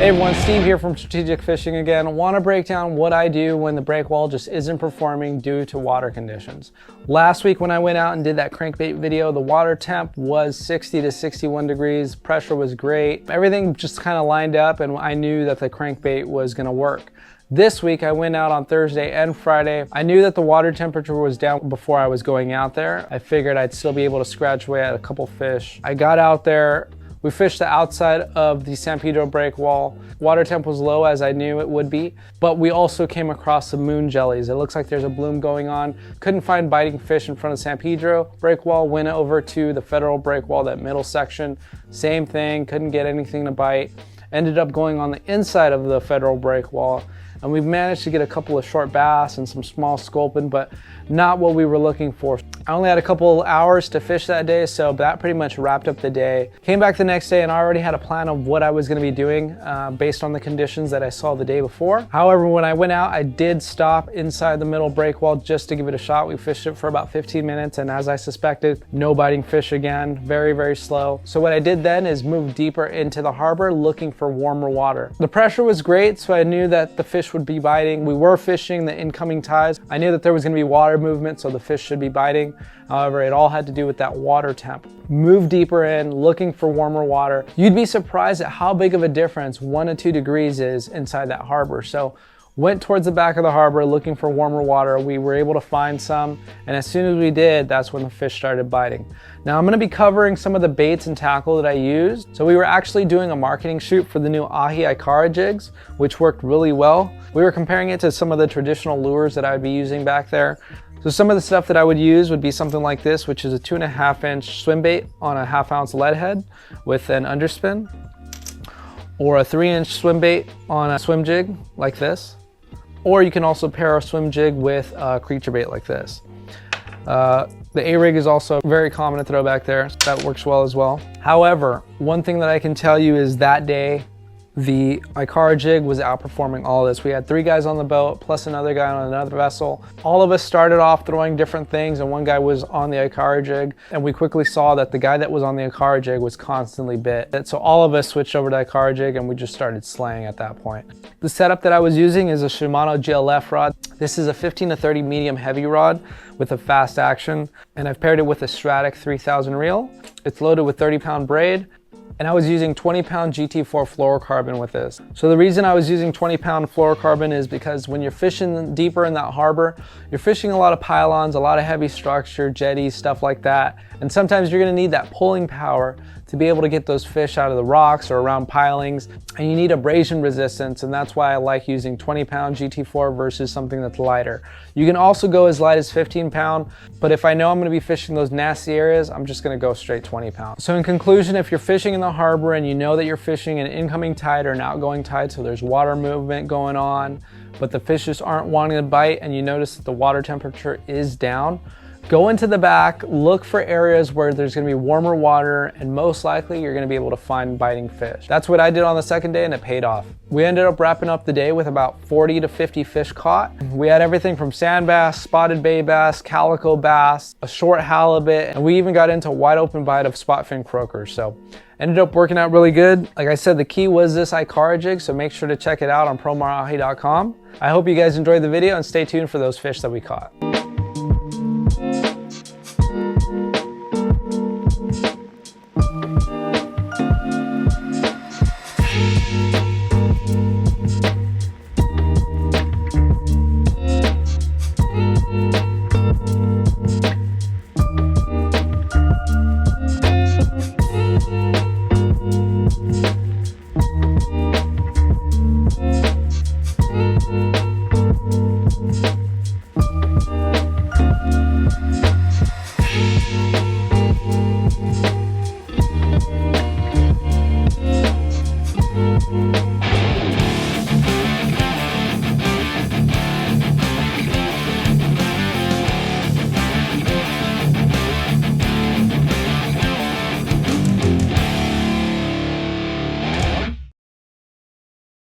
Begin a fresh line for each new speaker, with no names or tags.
Hey everyone, Steve here from Strategic Fishing again. I want to break down what I do when the breakwall just isn't performing due to water conditions. Last week when I went out and did that crankbait video, the water temp was 60 to 61 degrees, pressure was great. Everything just kind of lined up and I knew that the crankbait was going to work. This week I went out on Thursday and Friday. I knew that the water temperature was down before I was going out there. I figured I'd still be able to scratch away at a couple fish. I got out there. We fished the outside of the San Pedro breakwall. Water temp was low as I knew it would be, but we also came across some moon jellies. It looks like there's a bloom going on. Couldn't find biting fish in front of San Pedro breakwall. Went over to the federal breakwall, that middle section. Same thing, couldn't get anything to bite. Ended up going on the inside of the federal breakwall, and we managed to get a couple of short bass and some small sculpin, but not what we were looking for. I only had a couple hours to fish that day, so that pretty much wrapped up the day. Came back the next day and I already had a plan of what I was gonna be doing based on the conditions that I saw the day before. However, when I went out, I did stop inside the middle breakwall just to give it a shot. We fished it for about 15 minutes, and as I suspected, no biting fish again, very, very slow. So what I did then is move deeper into the harbor looking for warmer water. The pressure was great, so I knew that the fish would be biting. We were fishing the incoming tides. I knew that there was gonna be water movement, so the fish should be biting. However, it all had to do with that water temp. Move deeper in, looking for warmer water. You'd be surprised at how big of a difference 1 to 2 degrees is inside that harbor. So went towards the back of the harbor looking for warmer water. We were able to find some, and as soon as we did, that's when the fish started biting. Now I'm gonna be covering some of the baits and tackle that I used. So we were actually doing a marketing shoot for the new Ahi Ikara jigs, which worked really well. We were comparing it to some of the traditional lures that I would be using back there. So some of the stuff that I would use would be something like this, which is a 2.5 inch swim bait on a 1/2 ounce lead head with an underspin, or a 3 inch swim bait on a swim jig like this. Or you can also pair a swim jig with a creature bait like this. The A-rig is also very common to throw back there. That works well as well. However, one thing that I can tell you is that day, the Ikara jig was outperforming all this. We had 3 guys on the boat, plus another guy on another vessel. All of us started off throwing different things, and one guy was on the Ikara jig, and we quickly saw that the guy that was on the Ikara jig was constantly bit. So all of us switched over to Ikara jig, and we just started slaying at that point. The setup that I was using is a Shimano GLF rod. This is a 15 to 30 medium heavy rod with a fast action, and I've paired it with a Stratic 3000 reel. It's loaded with 30-pound braid, and I was using 20-pound GT4 fluorocarbon with this. So the reason I was using 20-pound fluorocarbon is because when you're fishing deeper in that harbor, you're fishing a lot of pylons, a lot of heavy structure, jetties, stuff like that. And sometimes you're gonna need that pulling power to be able to get those fish out of the rocks or around pilings, and you need abrasion resistance, and that's why I like using 20-pound GT4 versus something that's lighter. You can also go as light as 15-pound, but if I know I'm gonna be fishing those nasty areas, I'm just gonna go straight 20-pound. So in conclusion, if you're fishing in the harbor and you know that you're fishing an incoming tide or an outgoing tide, so there's water movement going on, but the fish just aren't wanting to bite, and you notice that the water temperature is down, go into the back, look for areas where there's gonna be warmer water, and most likely you're gonna be able to find biting fish. That's what I did on the second day, and it paid off. We ended up wrapping up the day with about 40 to 50 fish caught. We had everything from sand bass, spotted bay bass, calico bass, a short halibut, and we even got into a wide open bite of spot fin croakers. So ended up working out really good. Like I said, the key was this Ikara jig, so make sure to check it out on promarahi.com. I hope you guys enjoyed the video and stay tuned for those fish that we caught.